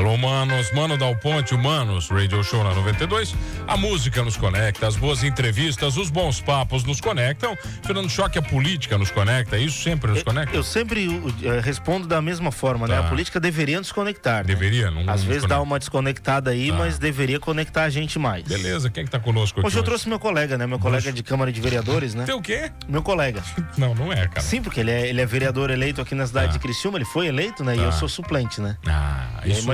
Alô, manos, Mano Dal Ponte, o Manos, Radio Show na 92. A música nos conecta, as boas entrevistas, os bons papos nos conectam. Fernando Choque, a política nos conecta, isso sempre nos conecta? Eu sempre respondo da mesma forma, né? A política deveria nos conectar. Deveria, né? Às vezes dá uma desconectada aí, mas deveria conectar a gente mais. Beleza, quem é que tá conosco aqui? Hoje eu trouxe meu colega, né? Meu colega de Câmara de Vereadores, né? Tem o quê? Meu colega. Não é, cara. Sim, porque ele é vereador eleito aqui na cidade de Criciúma, ele foi eleito, né? E eu sou suplente, né? Isso.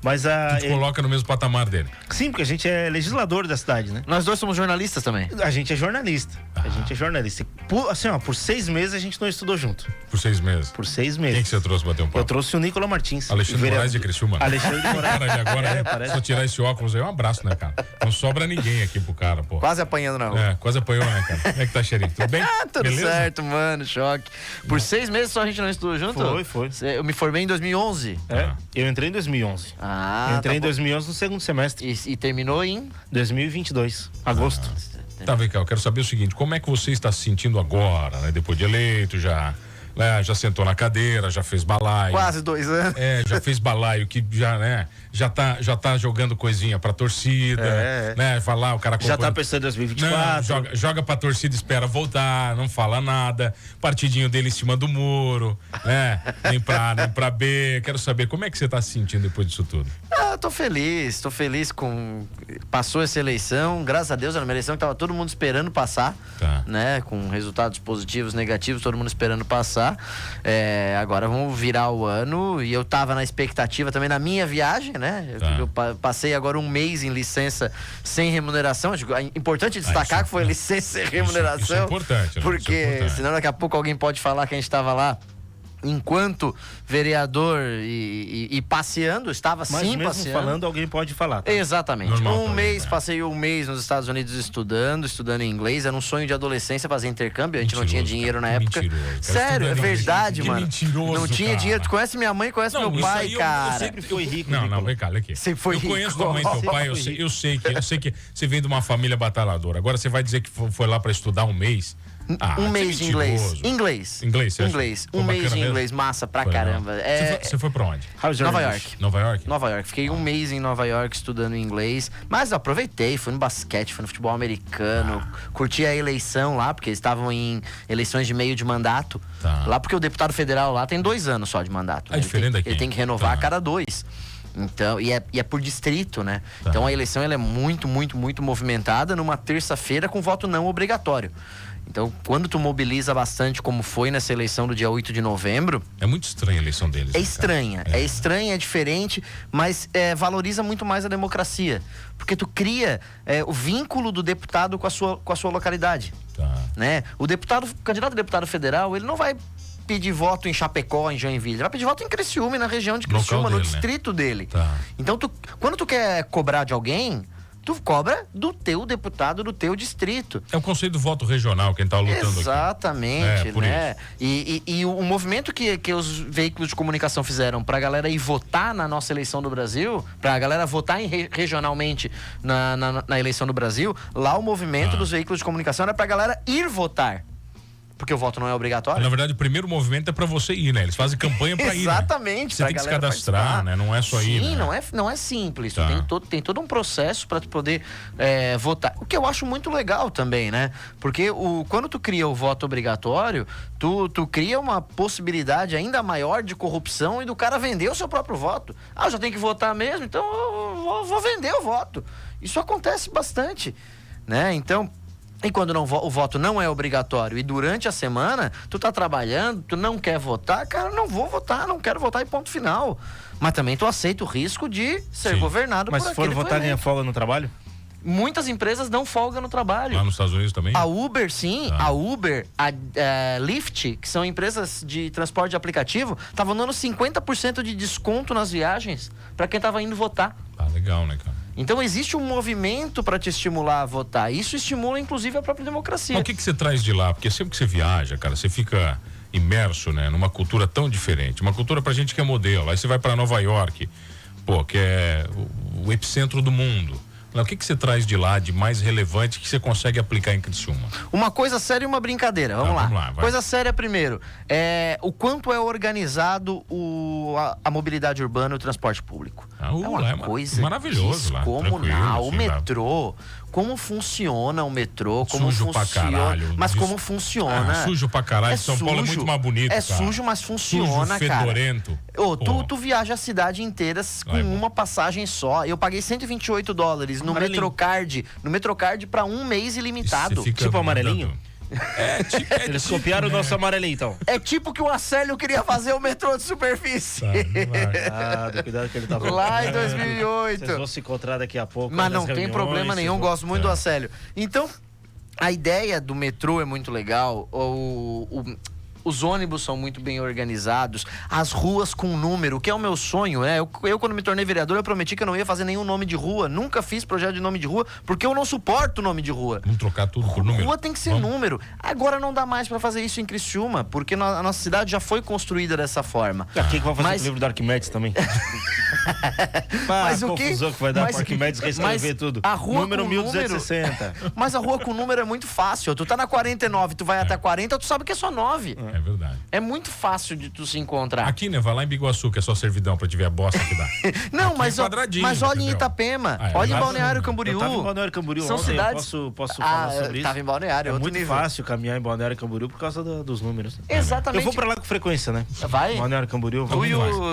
Mas a gente coloca no mesmo patamar dele. Sim, porque a gente é legislador da cidade, né? Nós dois somos jornalistas também. A gente é jornalista. A gente é jornalista. Por 6 meses a gente não estudou junto. Por 6 meses? Por 6 meses. Quem que você trouxe pra bater um papo? Eu trouxe o Nicola Martins. Alexandre Moraes de Criciúma. Alexandre Moraes. Cara, agora, só tirar esse óculos aí, um abraço, né, cara? Não sobra ninguém aqui pro cara, pô. Quase apanhando na rua. Quase apanhou, né, cara? Como é que tá, Xerife? Tudo bem? Tudo Beleza? certo, mano, Choque. Por 6 meses só a gente não estudou junto? Foi. Eu me formei em 2011. Eu entrei em 2011. Eu entrei em 2011 no segundo semestre. E terminou em? 2022, agosto. Tá, vem cá, eu quero saber o seguinte, como é que você está se sentindo agora, né? Depois de eleito, já sentou na cadeira, já fez balaio. Quase 2 anos. Já fez balaio, que já, né? Já tá jogando coisinha pra torcida, né? Falar, o cara... Já tá pensando em 2024. Não, joga pra torcida, espera voltar, não fala nada, partidinho dele em cima do muro, né? Nem pra B. Quero saber, como é que você tá se sentindo depois disso tudo? Eu tô feliz com... Passou essa eleição, graças a Deus, era uma eleição que tava todo mundo esperando passar, né? Com resultados positivos, negativos, todo mundo esperando passar. Agora vamos virar o ano e eu tava na expectativa também na minha viagem, né? Eu passei agora 1 mês em licença sem remuneração. É importante destacar que foi licença sem remuneração. Isso é importante, né? Porque é importante. Senão daqui a pouco alguém pode falar que a gente tava lá enquanto vereador e passeando, estava mas sim mesmo passeando. falando, alguém pode falar. Tá? Exatamente. Normal, Passei 1 mês nos Estados Unidos estudando em inglês. Era um sonho de adolescência fazer intercâmbio. A gente não tinha dinheiro na época. Sério, é verdade, mano. Mentiroso, não tinha dinheiro. Tu conhece minha mãe, conhece meu pai, cara. Eu sempre fui rico. Não, vem cá, olha aqui. Sempre foi rico. Eu conheço tua mãe e teu pai, eu sei que você vem de uma família batalhadora. Agora você vai dizer que foi lá pra estudar 1 mês. 1 mês de inglês. Inglês. 1 mês de inglês, massa pra caramba. Você foi pra onde? Nova York. Fiquei 1 mês em Nova York estudando inglês, mas aproveitei, fui no basquete, fui no futebol americano, curti a eleição lá, porque eles estavam em eleições de meio de mandato. Lá porque o deputado federal lá tem 2 anos só de mandato. É diferente daqui. Ele tem que renovar a cada 2. Então, e é por distrito, né? Então a eleição ela é muito, muito, muito movimentada numa terça-feira com voto não obrigatório. Então, quando tu mobiliza bastante, como foi nessa eleição do dia 8 de novembro... É muito estranha a eleição deles. É estranha, é diferente, mas valoriza muito mais a democracia. Porque tu cria o vínculo do deputado com a sua localidade. Né? O candidato a deputado federal, ele não vai pedir voto em Chapecó, em Joinville. Ele vai pedir voto em Criciúma, na região de Criciúma, no distrito dele. Então, quando tu quer cobrar de alguém... Tu cobra do teu deputado, do teu distrito. É o conceito do voto regional que a gente tá lutando Exatamente, aqui. né? E o movimento que os veículos de comunicação fizeram pra galera ir votar na nossa eleição do Brasil, pra galera votar regionalmente na eleição do Brasil, lá o movimento dos veículos de comunicação era pra galera ir votar. Porque o voto não é obrigatório. Na verdade, o primeiro movimento é pra você ir, né? Eles fazem campanha pra ir. Exatamente. Né? Você tem que se cadastrar, né? Não é só ir. Sim, né? não é simples. Tem todo um processo pra tu poder votar. O que eu acho muito legal também, né? Porque quando tu cria o voto obrigatório, tu cria uma possibilidade ainda maior de corrupção e do cara vender o seu próprio voto. Eu já tenho que votar mesmo, então eu vou vender o voto. Isso acontece bastante, né? Então... E quando o voto não é obrigatório e durante a semana tu tá trabalhando, tu não quer votar, cara, não vou votar, não quero votar e ponto final. Mas também tu aceita o risco de ser governado por aquele. Mas se for votar, ganha folga no trabalho? Muitas empresas dão folga no trabalho. Lá nos Estados Unidos também? A Uber, sim. A Uber, a Lyft, que são empresas de transporte de aplicativo, estavam dando 50% de desconto nas viagens para quem tava indo votar. Legal, né, cara? Então existe um movimento para te estimular a votar. Isso estimula, inclusive, a própria democracia. Mas o que você traz de lá? Porque sempre que você viaja, cara, você fica imerso, né, numa cultura tão diferente. Uma cultura pra gente que é modelo. Aí você vai para Nova York, que é o epicentro do mundo. O que você traz de lá de mais relevante que você consegue aplicar em Criciúma? Uma coisa séria e uma brincadeira. Vamos lá. Vamos lá, vai. Coisa séria primeiro. O quanto é organizado a mobilidade urbana e o transporte público. É uma coisa maravilhoso lá. Descomunal. O metrô. Como funciona o metrô, como sujo funciona. Pra caralho. Mas como funciona. Sujo pra caralho. São Paulo é muito mais bonito. É sujo, mas funciona, sujo, fedorento. Cara. Tu viaja a cidade inteira com uma passagem só. Eu paguei $128 no Metrocard. No Metrocard pra um mês ilimitado. Tipo amarelinho? Eles copiaram o nosso amarelinho, então. É tipo que o Acélio queria fazer o metrô de superfície. Cuidado que ele tá falando. Lá em 2008. Vocês vão se encontrar daqui a pouco. Mas não tem problema nenhum, gosto muito do Acélio. Então, a ideia do metrô é muito legal. Os ônibus são muito bem organizados, as ruas com número, que é o meu sonho, né? Eu quando me tornei vereador, eu prometi que eu não ia fazer nenhum nome de rua, nunca fiz projeto de nome de rua, porque eu não suporto nome de rua. Vamos trocar tudo por número. Rua tem que ser número. Agora não dá mais pra fazer isso em Criciúma, porque a nossa cidade já foi construída dessa forma. Aqui que vai fazer o livro do Arquimedes também. Mas o confusão que vai dar pro Arquimedes reescrever tudo. A rua número com 1260. Mas a rua com número é muito fácil. Tu tá na 49, tu vai até 40, tu sabe que é só 9. É verdade. É muito fácil de tu se encontrar. Aqui, né? Vai lá em Biguaçu, que é só servidão pra te ver a bosta que dá. Não, aqui mas olha em Itapema, olha em Balneário Camboriú. Eu tava em Balneário Camboriú São ontem, cidades... posso falar sobre isso? Tava em Balneário, é muito fácil caminhar em Balneário Camboriú por causa dos números. Exatamente. Eu vou pra lá com frequência, né? Vai? Balneário Camboriú.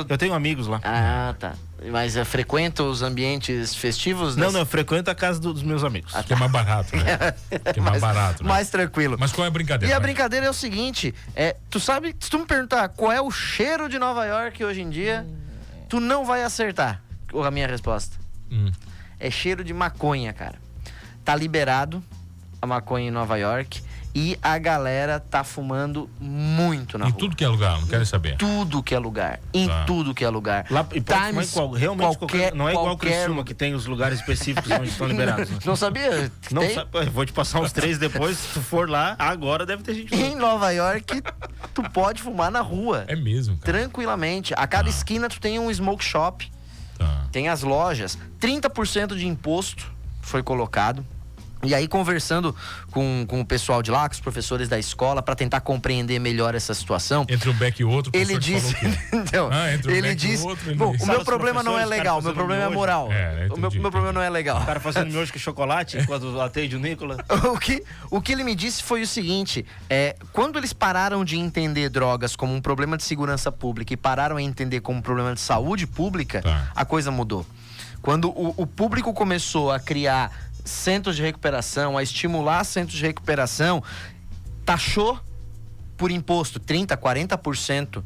Eu tenho amigos lá. Ah, tá. Mas frequenta os ambientes festivos? Não, eu frequento a casa dos meus amigos. Que é mais barato, né? Que é mais barato, né? Mais tranquilo. Mas qual é a brincadeira? E a brincadeira é o seguinte, tu sabe, se tu me perguntar qual é o cheiro de Nova York hoje em dia, tu não vai acertar a minha resposta. É cheiro de maconha, cara. Tá liberado a maconha em Nova York e a galera tá fumando muito na rua. Em tudo que é lugar, não quero saber. Tudo que é lugar. Em tudo que é lugar. Lá, e realmente não é igual Criciúma, que tem os lugares específicos onde estão liberados. Né? Não sabia? Não sabe, vou te passar uns 3 depois, se tu for lá, agora deve ter gente. Em Nova York, tu pode fumar na rua. É mesmo, cara. Tranquilamente. A cada esquina tu tem um smoke shop. Tem as lojas. 30% de imposto foi colocado. E aí, conversando com o pessoal de lá, com os professores da escola, para tentar compreender melhor essa situação. Entre um beck e o outro, o ele disse. Então, ele disse. Bom, o meu problema não é legal, o meu problema é moral. O meu problema não é legal. O cara fazendo miojo com chocolate enquanto atende o Nicolas. O que ele me disse foi o seguinte: quando eles pararam de entender drogas como um problema de segurança pública e pararam a entender como um problema de saúde pública, a coisa mudou. Quando o público começou a criar centros de recuperação, a estimular centros de recuperação, taxou por imposto 30%, 40%,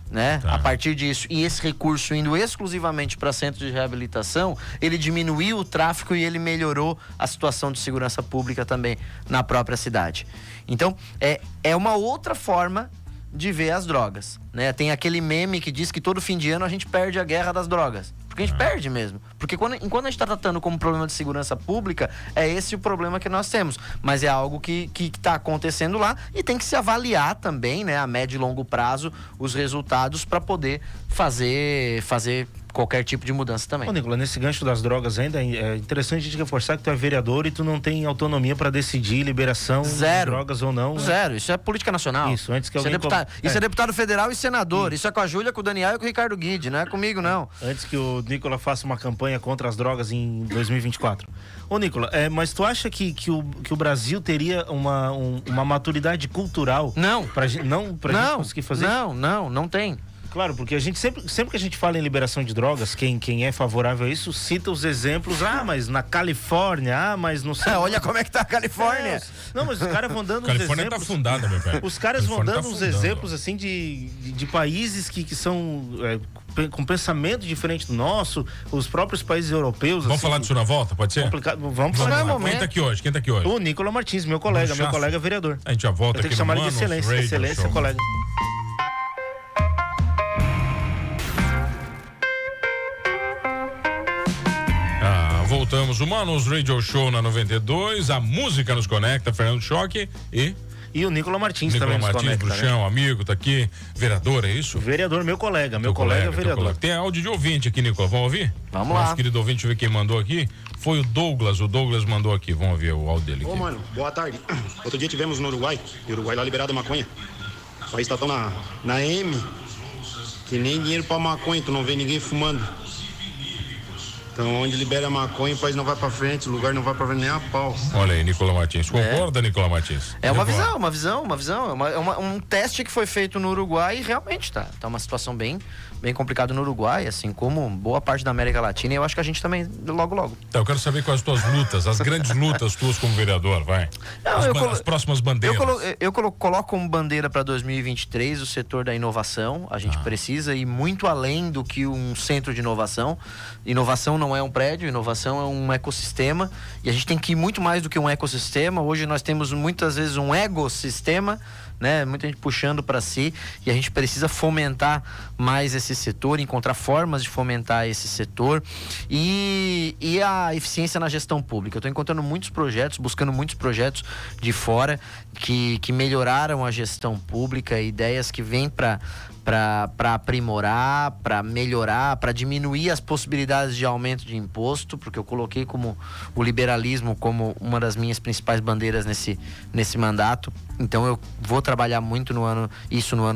né? A partir disso, e esse recurso indo exclusivamente para centros de reabilitação, ele diminuiu o tráfico e ele melhorou a situação de segurança pública também na própria cidade. Então, é uma outra forma de ver as drogas, né? Tem aquele meme que diz que todo fim de ano a gente perde a guerra das drogas. Porque a gente perde mesmo. Porque enquanto a gente está tratando como problema de segurança pública, é esse o problema que nós temos. Mas é algo que está acontecendo lá e tem que se avaliar também, né, a médio e longo prazo, os resultados para poder fazer qualquer tipo de mudança também. Ô, Nicolas, nesse gancho das drogas ainda, é interessante a gente reforçar que tu é vereador e tu não tem autonomia para decidir liberação de drogas ou não. Zero, isso é política nacional. Isso, antes que alguém... Isso é deputado federal e senador. Isso é com a Júlia, com o Daniel e com o Ricardo Guide, não é comigo, não. Antes que o Nicolas faça uma campanha contra as drogas em 2024. Ô, Nicolas, mas tu acha que o Brasil teria uma maturidade cultural? Não. Pra gente conseguir fazer isso? Não tem. Claro, porque a gente sempre que a gente fala em liberação de drogas, quem é favorável a isso cita os exemplos, mas na Califórnia, mas não sei. Olha como é que tá a Califórnia. Não, mas os caras vão dando uns exemplos. Califórnia tá fundada, meu velho. Os caras vão dando uns exemplos assim de países que são com pensamento diferente do nosso, os próprios países europeus. Vamos falar disso na volta, pode ser? Vamos falar. Quem tá aqui hoje? O Nicolas Martins, meu colega vereador. A gente já volta aqui no chamar ele de excelência, colega. Voltamos, o Manos Radio Show na 92, a música nos conecta, Fernando Choque E o Nicola Martins Nicola também Martins, nos conecta, bruxão, amigo, tá aqui. Vereador, é isso? Vereador, meu colega é vereador. Tem áudio de ouvinte aqui, Nicola, vamos ouvir? Vamos lá. Nosso querido ouvinte, deixa eu ver quem mandou aqui. Foi o Douglas mandou aqui, vamos ver o áudio dele aqui. Ô, mano, boa tarde. Outro dia tivemos no Uruguai, e o Uruguai lá liberado a maconha. O país tá tão na M, que nem dinheiro pra maconha, tu não vê ninguém fumando. Então, onde libera a maconha, o país não vai pra frente, o lugar não vai pra frente nem a pau. Olha aí, Nicola Martins. Concorda, Nicola Martins? É uma visão. Um teste que foi feito no Uruguai e realmente tá uma situação bem complicada no Uruguai, assim como boa parte da América Latina, e eu acho que a gente também, logo. Então, eu quero saber quais as tuas lutas, as grandes lutas tuas como vereador, vai. Não, as próximas bandeiras. Eu coloco como bandeira para 2023 o setor da inovação. A gente precisa ir muito além do que um centro de inovação. Inovação não é um prédio, inovação é um ecossistema, e a gente tem que ir muito mais do que um ecossistema. Hoje nós temos muitas vezes um egossistema, né? Muita gente puxando para si, e a gente precisa fomentar mais esse setor, encontrar formas de fomentar esse setor e a eficiência na gestão pública. Eu estou encontrando muitos projetos, buscando muitos projetos de fora que melhoraram a gestão pública, ideias que vêm para aprimorar, para melhorar, para diminuir as possibilidades de aumento de imposto, porque eu coloquei como o liberalismo como uma das minhas principais bandeiras nesse mandato. Então eu vou trabalhar muito no ano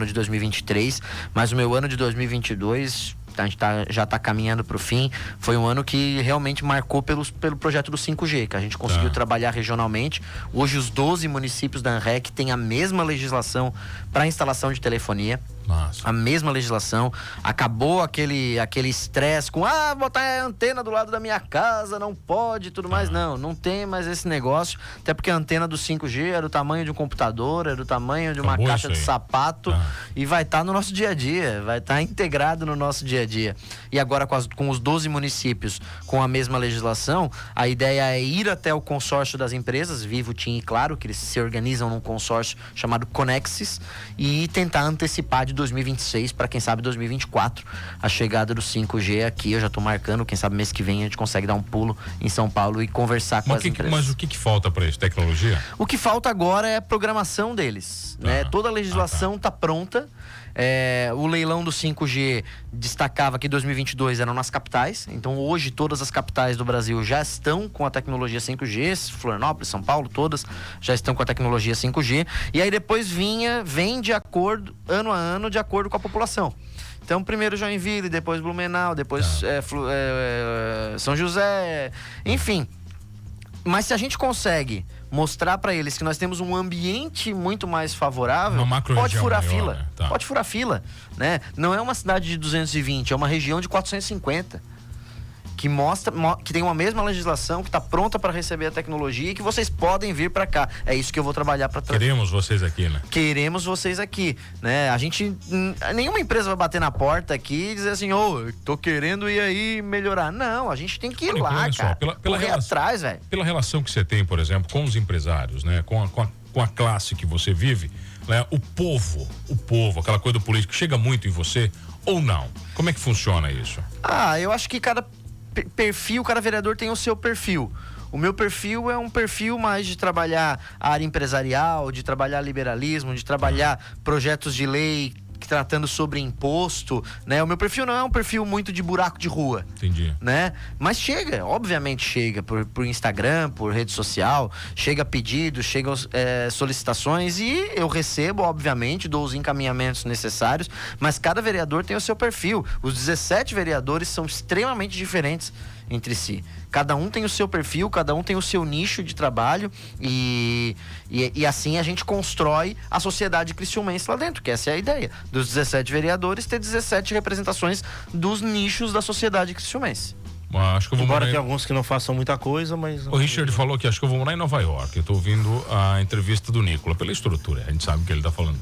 de 2023, mas o meu ano de 2022, a gente já está caminhando para o fim. Foi um ano que realmente marcou pelo projeto do 5G, que a gente conseguiu trabalhar regionalmente. Hoje os 12 municípios da ANREC têm a mesma legislação para instalação de telefonia. Nossa. A mesma legislação. Acabou aquele estresse com botar a antena do lado da minha casa, não pode e tudo mais. Não tem mais esse negócio. Até porque a antena do 5G é do tamanho de um computador, é do tamanho de uma caixa de sapato, e vai estar no nosso dia a dia, vai estar integrado no nosso dia a dia. E agora com os 12 municípios com a mesma legislação, a ideia é ir até o consórcio das empresas, Vivo, TIM e Claro, que eles se organizam num consórcio chamado Conexis, e tentar antecipar de 2026 para quem sabe 2024 a chegada do 5G aqui. Eu já estou marcando, quem sabe mês que vem a gente consegue dar um pulo em São Paulo e conversar com as empresas. Mas o que falta para isso? Tecnologia? O que falta agora é a programação deles, né? Toda a legislação está pronta. O leilão do 5G destacava que 2022 eram nas capitais. Então hoje todas as capitais do Brasil já estão com a tecnologia 5G. Florianópolis, São Paulo, todas já estão com a tecnologia 5G. E aí depois vem de acordo, ano a ano, de acordo com a população. Então primeiro Joinville, depois Blumenau, depois São José, enfim. Mas se a gente consegue mostrar para eles que nós temos um ambiente muito mais favorável, pode furar fila. Né? Pode furar fila, né? Não é uma cidade de 220, é uma região de 450. Que mostra que tem uma mesma legislação, que está pronta para receber a tecnologia e que vocês podem vir para cá. É isso que eu vou trabalhar para trás. Queremos vocês aqui, né? Queremos vocês aqui, né? A gente, nenhuma empresa vai bater na porta aqui e dizer assim, tô querendo ir aí melhorar. Não, a gente tem que ir lá, cara. Correr atrás, velho. Pela relação que você tem, por exemplo, com os empresários, né? Com a classe que você vive, né? O povo, aquela coisa do político, chega muito em você ou não? Como é que funciona isso? Eu acho que cada vereador tem o seu perfil. O meu perfil é um perfil mais de trabalhar a área empresarial, de trabalhar liberalismo, de trabalhar projetos de lei tratando sobre imposto, né? O meu perfil não é um perfil muito de buraco de rua. Entendi. Né? Mas obviamente chega por Instagram, por rede social, chega pedidos, chegam solicitações e eu recebo, obviamente, dou os encaminhamentos necessários, mas cada vereador tem o seu perfil. Os 17 vereadores são extremamente diferentes entre si. Cada um tem o seu perfil, cada um tem o seu nicho de trabalho e assim a gente constrói a sociedade criciumense lá dentro, que essa é a ideia. Dos 17 vereadores, ter 17 representações dos nichos da sociedade criciumense. Acho que eu vou Embora tenha alguns que não façam muita coisa, mas... O Richard falou que acho que eu vou morar em Nova York. Eu tô ouvindo a entrevista do Nicola, pela estrutura, a gente sabe o que ele tá falando.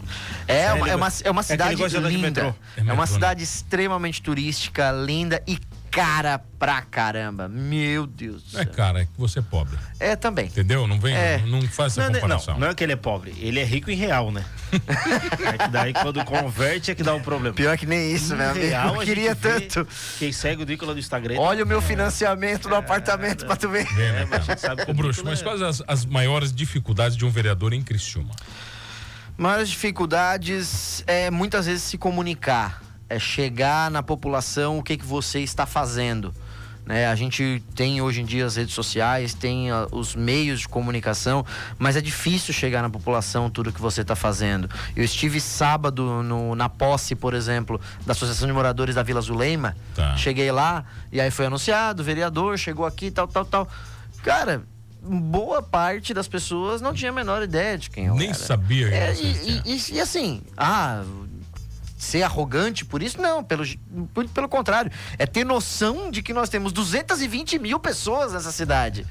É uma cidade linda. É uma cidade extremamente turística, linda e cara pra caramba. Meu Deus do céu. É cara, é que você é pobre. É também. Entendeu? Não vem, não faz essa comparação. Não é que ele é pobre, ele é rico em real, né? É que daí quando converte é que dá um problema. Pior que nem isso, meu amigo. Eu queria tanto. Quem segue o Nicola do Instagram. Olha o meu financiamento do apartamento pra tu ver. Mas a gente sabe. Ô, Bruxo, mas quais as maiores dificuldades de um vereador em Criciúma? Maiores dificuldades é muitas vezes se comunicar, é chegar na população o que você está fazendo. Né? A gente tem hoje em dia as redes sociais, tem os meios de comunicação, mas é difícil chegar na população tudo que você está fazendo. Eu estive sábado na posse, por exemplo, da Associação de Moradores da Vila Zuleima. Cheguei lá e aí foi anunciado, o vereador chegou aqui, tal. Cara, boa parte das pessoas não tinha a menor ideia de quem eu Nem era. sabia. E assim, ser arrogante por isso? Não, pelo contrário. É ter noção de que nós temos 220 mil pessoas nessa cidade.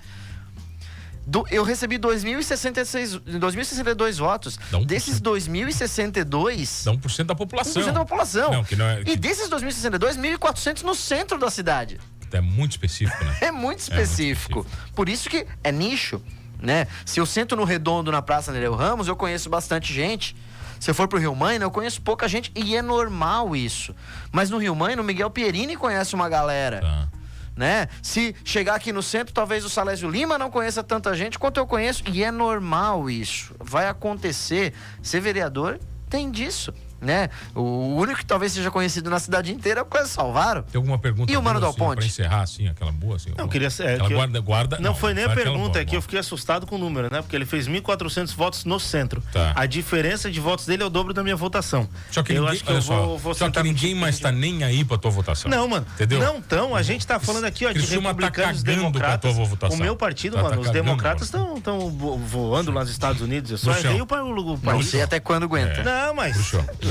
Eu recebi 2.062 votos. Desses 2.062... Dá 1% da população. 1% da população. Não, E desses 2.062, 1.400 no centro da cidade. É muito específico, né? É muito específico. Por isso que é nicho, né? Se eu sento no Redondo, na Praça Nereu Ramos, eu conheço bastante gente. Se eu for pro Rio Mãe, eu conheço pouca gente e é normal isso. Mas no Rio Mãe, no Miguel Pierini conhece uma galera. Né? Se chegar aqui no centro, talvez o Salésio Lima não conheça tanta gente quanto eu conheço. E é normal isso. Vai acontecer. Ser vereador tem disso. Né? O único que talvez seja conhecido na cidade inteira é o Clésio Salvaro. Tem alguma pergunta? E o Mano Dal Ponte? Pra encerrar, assim, aquela boa, assim. Não, queria ser. Guarda. Não foi nem a pergunta, é que eu fiquei assustado com o número, né? Porque ele fez 1.400 votos no centro. A diferença de votos dele é o dobro da minha votação. Só que eu ninguém, acho que eu vou só que ninguém mais tá nem aí pra tua votação. Não, mano. Entendeu? Não, então, a gente tá falando aqui, ó, de republicanos democratas. O meu partido, mano, os democratas estão voando lá nos Estados Unidos. Eu só errei o país. Não sei até quando aguenta. Não, mas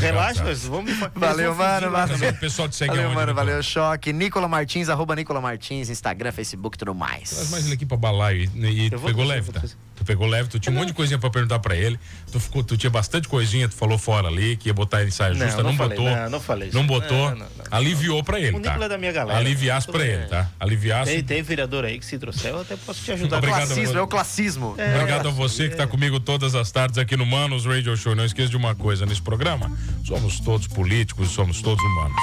relaxa, vamos me Valeu, mano. O pessoal te segue valeu, aonde, mano. Valeu, Choque. Nicola Martins, @NicolaMartins, Instagram, Facebook, tudo mais. Traz mais ele aqui pra balar e tu pegou leve, tá? Tu pegou leve, tu tinha um monte de coisinha pra perguntar pra ele. Tu tinha bastante coisinha, tu falou fora ali, que ia botar ele em saia justa, não botou. Não falei isso. Não botou. Aliviou pra ele, o tá? Nicola é da minha galera. Aliviasse pra ele, tá? Aliviasse. Tem vereador aí que se trouxer, eu até posso te ajudar. É o classismo. Obrigado a você que tá comigo todas as tardes aqui no Manos Radio Show. Não esqueça de uma coisa nesse programa: somos todos políticos, somos todos humanos.